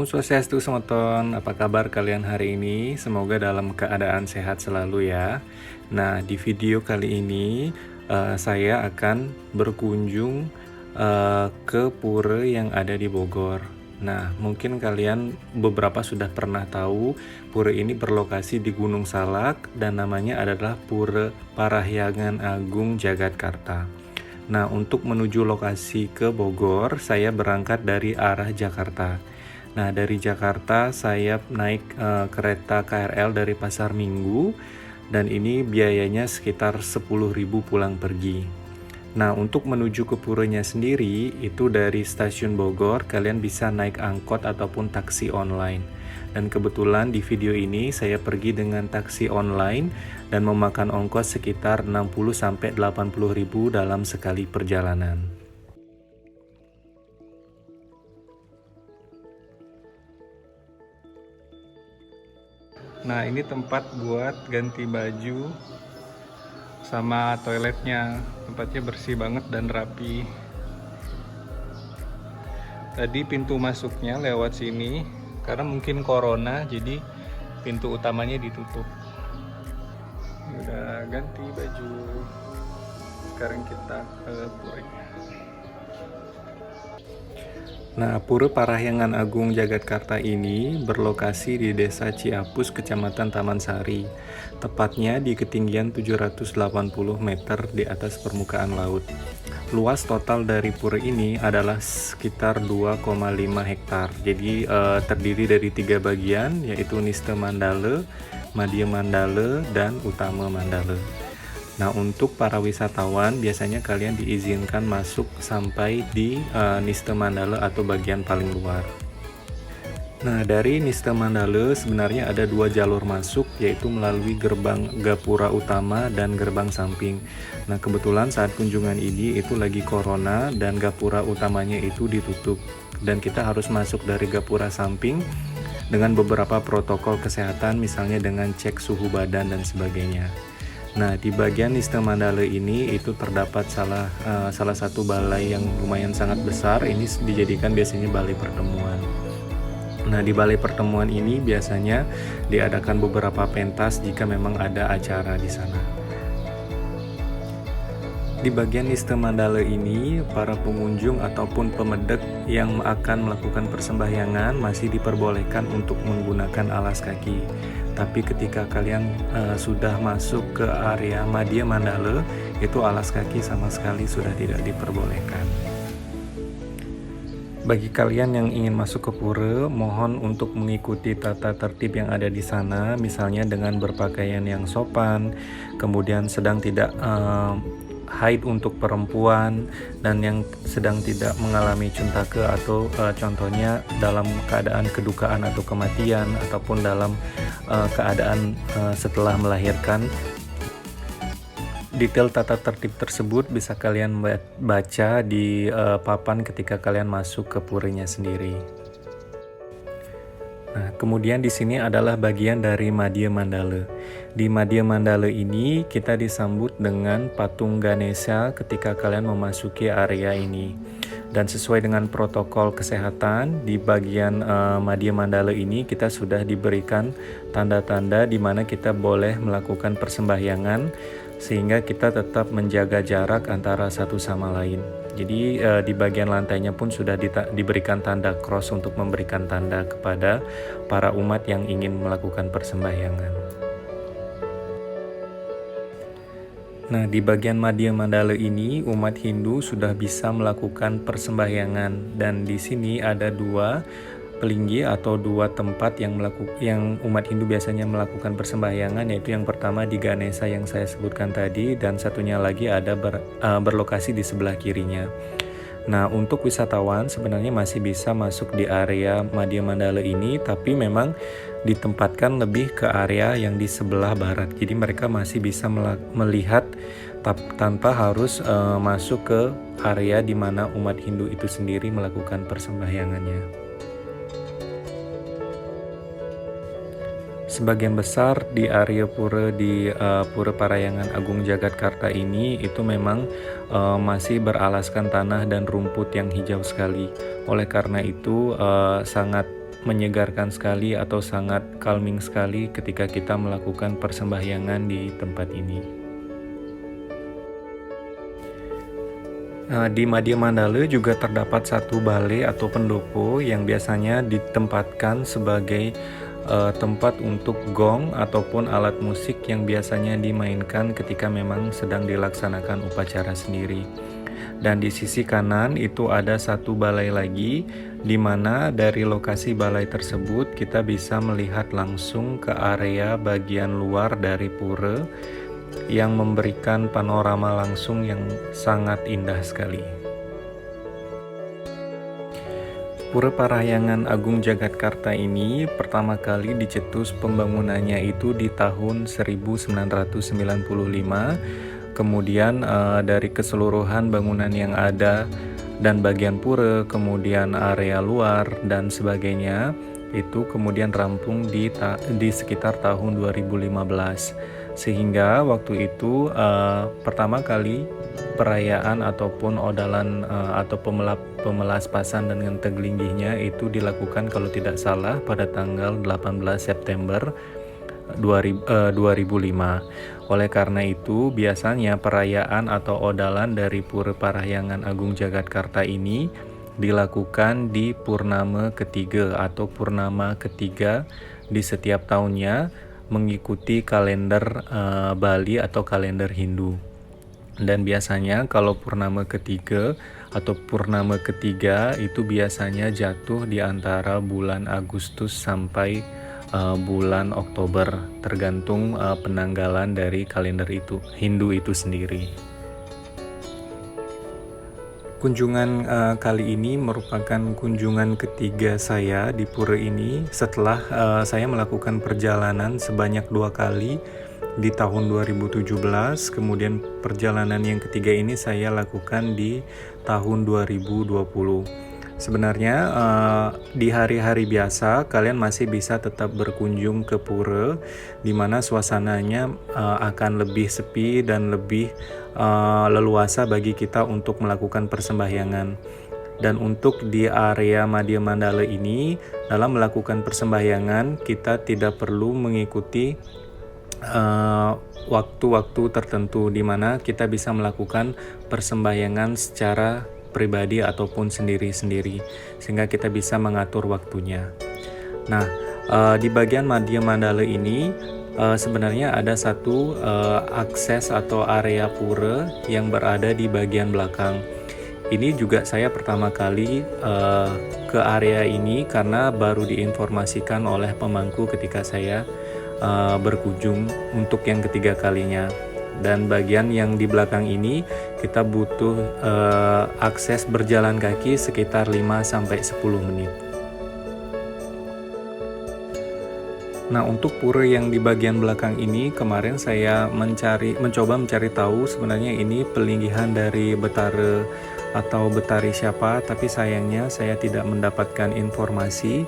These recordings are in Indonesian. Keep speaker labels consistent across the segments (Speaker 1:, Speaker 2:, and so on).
Speaker 1: Swastiastu, semeton. Apa kabar kalian hari ini? Semoga dalam keadaan sehat selalu ya. Nah, di video kali ini saya akan berkunjung ke pura yang ada di Bogor. Nah, mungkin kalian beberapa sudah pernah tahu pura ini berlokasi di Gunung Salak dan namanya adalah Pura Parahyangan Agung Jagatkarta. Nah, untuk menuju lokasi ke Bogor, saya berangkat dari arah Jakarta. Nah, dari Jakarta saya naik kereta KRL dari Pasar Minggu dan ini biayanya sekitar 10.000 pulang pergi. Nah, untuk menuju ke puranya sendiri itu dari stasiun Bogor kalian bisa naik angkot ataupun taksi online. Dan kebetulan di video ini saya pergi dengan taksi online dan memakan ongkos sekitar 60-80 ribu dalam sekali perjalanan. Nah, ini tempat buat ganti baju sama toiletnya. Tempatnya bersih banget dan rapi. Tadi pintu masuknya lewat sini. Karena mungkin corona, jadi pintu utamanya ditutup. Udah ganti baju. Sekarang kita ke puranya. Nah, Pura Parahyangan Agung Jagatkarta ini berlokasi di Desa Ciapus, Kecamatan Taman Sari, tepatnya di ketinggian 780 meter di atas permukaan laut. Luas total dari pura ini adalah sekitar 2,5 hektar. Jadi terdiri dari 3 bagian, yaitu Niste Mandala, Madya Mandala, dan Utama Mandala. Nah, untuk para wisatawan biasanya kalian diizinkan masuk sampai di Niste Mandala atau bagian paling luar. Nah, dari Niste Mandala sebenarnya ada 2 jalur masuk, yaitu melalui gerbang Gapura Utama dan gerbang samping. Nah, kebetulan saat kunjungan ini itu lagi corona dan Gapura Utamanya itu ditutup. Dan kita harus masuk dari Gapura samping dengan beberapa protokol kesehatan, misalnya dengan cek suhu badan dan sebagainya. Nah, di bagian Niste Mandala ini itu terdapat salah satu balai yang lumayan sangat besar. Ini dijadikan biasanya balai pertemuan. Nah, di balai pertemuan ini biasanya diadakan beberapa pentas jika memang ada acara di sana. Di bagian Niste Mandala ini, para pengunjung ataupun pemedek yang akan melakukan persembahyangan masih diperbolehkan untuk menggunakan alas kaki. Tapi ketika kalian sudah masuk ke area Madya Mandala, itu alas kaki sama sekali sudah tidak diperbolehkan. Bagi kalian yang ingin masuk ke pura, mohon untuk mengikuti tata tertib yang ada di sana, misalnya dengan berpakaian yang sopan, kemudian sedang tidak haid untuk perempuan, dan yang sedang tidak mengalami cuntake atau contohnya dalam keadaan kedukaan atau kematian, ataupun dalam keadaan setelah melahirkan. Detail tata tertib tersebut bisa kalian baca di papan ketika kalian masuk ke puranya sendiri. Nah, kemudian di sini adalah bagian dari Madya Mandala. Di Madya Mandala ini kita disambut dengan patung Ganesha ketika kalian memasuki area ini. Dan sesuai dengan protokol kesehatan, di bagian Madya Mandala ini kita sudah diberikan tanda-tanda di mana kita boleh melakukan persembahyangan, sehingga kita tetap menjaga jarak antara satu sama lain. Jadi di bagian lantainya pun sudah diberikan tanda cross untuk memberikan tanda kepada para umat yang ingin melakukan persembahyangan. Nah, di bagian Madya Mandala ini umat Hindu sudah bisa melakukan persembahyangan, dan di sini ada 2 pelinggi atau 2 tempat yang umat Hindu biasanya melakukan persembahyangan, yaitu yang pertama di Ganesha yang saya sebutkan tadi, dan satunya lagi ada berlokasi di sebelah kirinya. Nah, untuk wisatawan sebenarnya masih bisa masuk di area Madya Mandala ini, tapi memang ditempatkan lebih ke area yang di sebelah barat. Jadi mereka masih bisa melihat tanpa harus masuk ke area di mana umat Hindu itu sendiri melakukan persembahyangannya. Sebagian besar di area pura di Pura Parahyangan Agung Jagatkarta ini itu memang masih beralaskan tanah dan rumput yang hijau sekali. Oleh karena itu sangat menyegarkan sekali atau sangat calming sekali ketika kita melakukan persembahyangan di tempat ini. Di Madya Mandala juga terdapat satu balai atau pendopo yang biasanya ditempatkan sebagai tempat untuk gong ataupun alat musik yang biasanya dimainkan ketika memang sedang dilaksanakan upacara sendiri. Dan di sisi kanan itu ada satu balai lagi, di mana dari lokasi balai tersebut kita bisa melihat langsung ke area bagian luar dari pura yang memberikan panorama langsung yang sangat indah sekali. Pura Parahyangan Agung Jagatkarta ini pertama kali dicetus pembangunannya itu di tahun 1995. Kemudian dari keseluruhan bangunan yang ada dan bagian pura, kemudian area luar dan sebagainya, itu kemudian rampung di sekitar tahun 2015. Sehingga waktu itu pertama kali perayaan ataupun odalan atau pemelaspasan dengan tegelinggihnya itu dilakukan kalau tidak salah pada tanggal 18 September 2005. Oleh karena itu, biasanya perayaan atau odalan dari Pura Parahyangan Agung Jagatkarta ini dilakukan di purnama ketiga atau purnama ketiga di setiap tahunnya mengikuti kalender Bali atau kalender Hindu. Dan biasanya kalau purnama ketiga atau purnama ketiga itu biasanya jatuh di antara bulan Agustus sampai bulan Oktober, tergantung penanggalan dari kalender itu Hindu itu sendiri. Kunjungan kali ini merupakan kunjungan ketiga saya di pura ini setelah saya melakukan perjalanan sebanyak 2 kali di tahun 2017, kemudian perjalanan yang ketiga ini saya lakukan di tahun 2020. Sebenarnya di hari-hari biasa kalian masih bisa tetap berkunjung ke pura, di mana suasananya akan lebih sepi dan lebih leluasa bagi kita untuk melakukan persembahyangan. Dan untuk di area Madya Mandala ini, dalam melakukan persembahyangan kita tidak perlu mengikuti waktu-waktu tertentu, di mana kita bisa melakukan persembahyangan secara pribadi ataupun sendiri-sendiri, sehingga kita bisa mengatur waktunya. Nah, di bagian Madya Mandala ini sebenarnya ada satu akses atau area pura yang berada di bagian belakang. Ini juga saya pertama kali ke area ini karena baru diinformasikan oleh pemangku ketika saya berkunjung untuk yang ketiga kalinya. Dan bagian yang di belakang ini kita butuh akses berjalan kaki sekitar 5-10 menit. Nah, untuk pura yang di bagian belakang ini kemarin saya mencoba mencari tahu sebenarnya ini pelinggihan dari Betara atau Betari siapa, tapi sayangnya saya tidak mendapatkan informasi.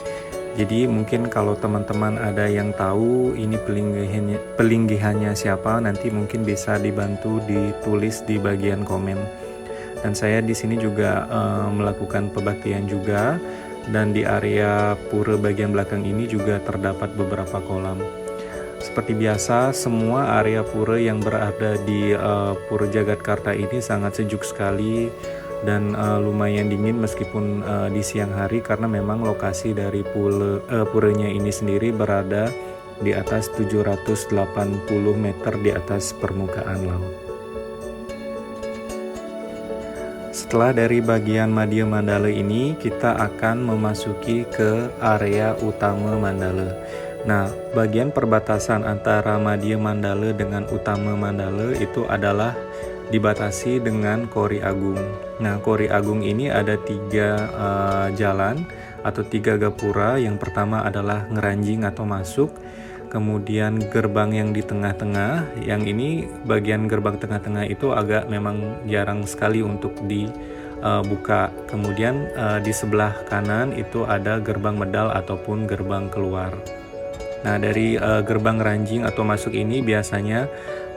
Speaker 1: Jadi mungkin kalau teman-teman ada yang tahu ini pelinggihannya siapa, nanti mungkin bisa dibantu ditulis di bagian komen. Dan saya di sini juga melakukan pebaktian juga, dan di area pura bagian belakang ini juga terdapat beberapa kolam. Seperti biasa, semua area pura yang berada di Pura Jagatkarta ini sangat sejuk sekali dan lumayan dingin meskipun di siang hari, karena memang lokasi dari puranya ini sendiri berada di atas 780 meter di atas permukaan laut. Setelah dari bagian Madya Mandala ini, kita akan memasuki ke area utama Mandala. Nah, bagian perbatasan antara Madya Mandala dengan utama Mandala itu adalah dibatasi dengan Kori Agung. Nah, Kori Agung ini ada 3 jalan atau 3 gapura. Yang pertama adalah ngeranjing atau masuk, kemudian gerbang yang di tengah-tengah. Yang ini bagian gerbang tengah-tengah itu agak memang jarang sekali untuk dibuka. Kemudian di sebelah kanan itu ada gerbang medal ataupun gerbang keluar. Nah, dari gerbang ranjing atau masuk ini biasanya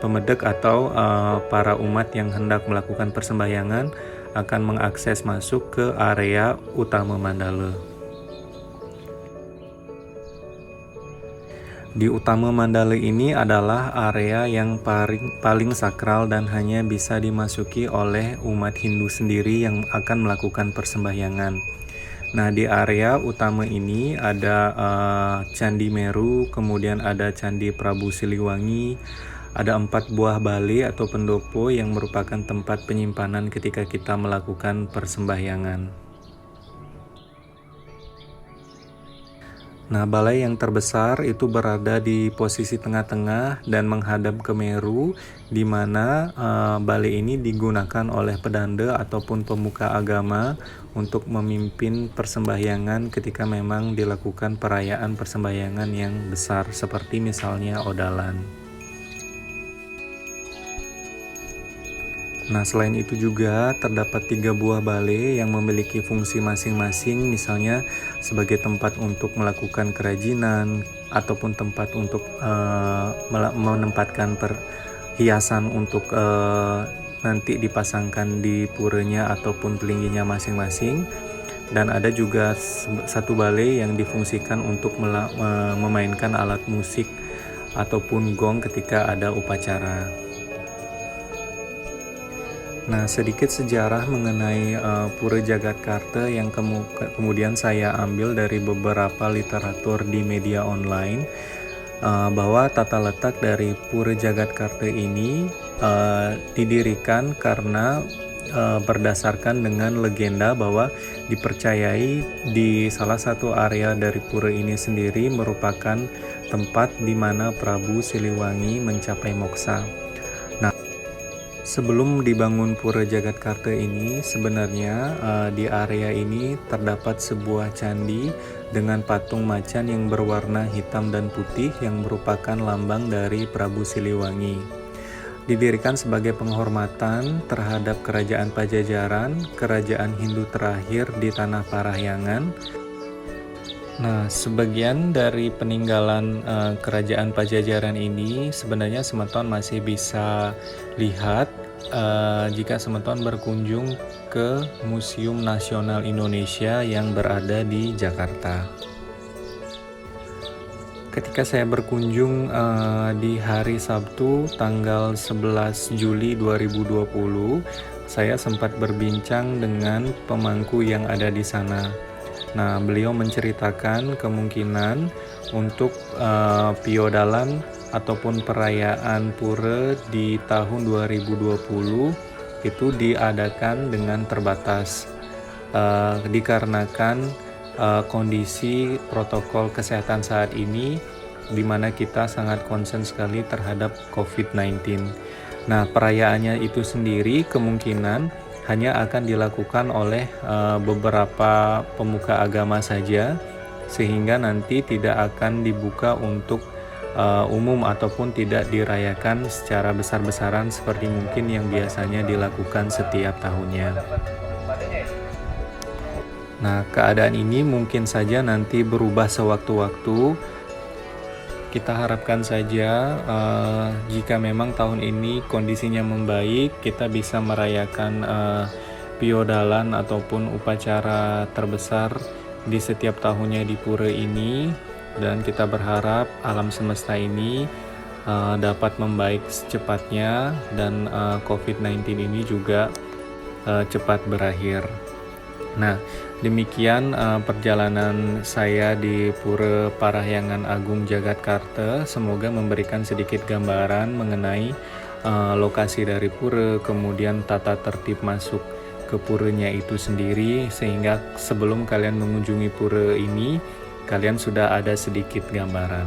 Speaker 1: pemedek atau para umat yang hendak melakukan persembahyangan akan mengakses masuk ke area utama Mandala. Di Utama Mandalay ini adalah area yang paling sakral dan hanya bisa dimasuki oleh umat Hindu sendiri yang akan melakukan persembahyangan. Nah, di area utama ini ada Candi Meru, kemudian ada Candi Prabu Siliwangi, ada 4 buah bale atau pendopo yang merupakan tempat penyimpanan ketika kita melakukan persembahyangan. Nah, balai yang terbesar itu berada di posisi tengah-tengah dan menghadap ke Meru, di mana balai ini digunakan oleh pedanda ataupun pemuka agama untuk memimpin persembahyangan ketika memang dilakukan perayaan persembahyangan yang besar, seperti misalnya Odalan. Nah, selain itu juga terdapat 3 buah balai yang memiliki fungsi masing-masing, misalnya sebagai tempat untuk melakukan kerajinan ataupun tempat untuk menempatkan perhiasan untuk nanti dipasangkan di puranya ataupun pelingginya masing-masing. Dan ada juga satu balai yang difungsikan untuk memainkan alat musik ataupun gong ketika ada upacara. Nah, sedikit sejarah mengenai Pura Jagatkarta yang kemudian saya ambil dari beberapa literatur di media online, bahwa tata letak dari Pura Jagatkarta ini didirikan karena berdasarkan dengan legenda bahwa dipercayai di salah satu area dari pura ini sendiri merupakan tempat di mana Prabu Siliwangi mencapai moksa. Sebelum dibangun Pura Jagatkarta ini, sebenarnya di area ini terdapat sebuah candi dengan patung macan yang berwarna hitam dan putih yang merupakan lambang dari Prabu Siliwangi. Didirikan sebagai penghormatan terhadap Kerajaan Pajajaran, kerajaan Hindu terakhir di Tanah Parahyangan. Nah, sebagian dari peninggalan kerajaan Pajajaran ini sebenarnya semeton masih bisa lihat jika semeton berkunjung ke Museum Nasional Indonesia yang berada di Jakarta. Ketika saya berkunjung di hari Sabtu tanggal 11 Juli 2020, saya sempat berbincang dengan pemangku yang ada di sana. Nah, beliau menceritakan kemungkinan untuk piodalan ataupun perayaan pura di tahun 2020 itu diadakan dengan terbatas dikarenakan kondisi protokol kesehatan saat ini, di mana kita sangat concern sekali terhadap COVID-19. Nah, perayaannya itu sendiri kemungkinan hanya akan dilakukan oleh beberapa pemuka agama saja, sehingga nanti tidak akan dibuka untuk umum ataupun tidak dirayakan secara besar-besaran seperti mungkin yang biasanya dilakukan setiap tahunnya. Nah, keadaan ini mungkin saja nanti berubah sewaktu-waktu. Kita harapkan saja jika memang tahun ini kondisinya membaik, kita bisa merayakan piodalan ataupun upacara terbesar di setiap tahunnya di pura ini, dan kita berharap alam semesta ini dapat membaik secepatnya dan COVID-19 ini juga cepat berakhir. Nah, demikian perjalanan saya di Pura Parahyangan Agung Jagatkarta. Semoga memberikan sedikit gambaran mengenai lokasi dari pura, kemudian tata tertib masuk ke puranya itu sendiri, sehingga sebelum kalian mengunjungi pura ini, kalian sudah ada sedikit gambaran.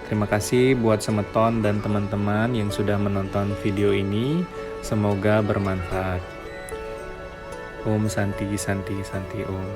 Speaker 1: Terima kasih buat semeton dan teman-teman yang sudah menonton video ini. Semoga bermanfaat. Om Santi Santi Santi Om.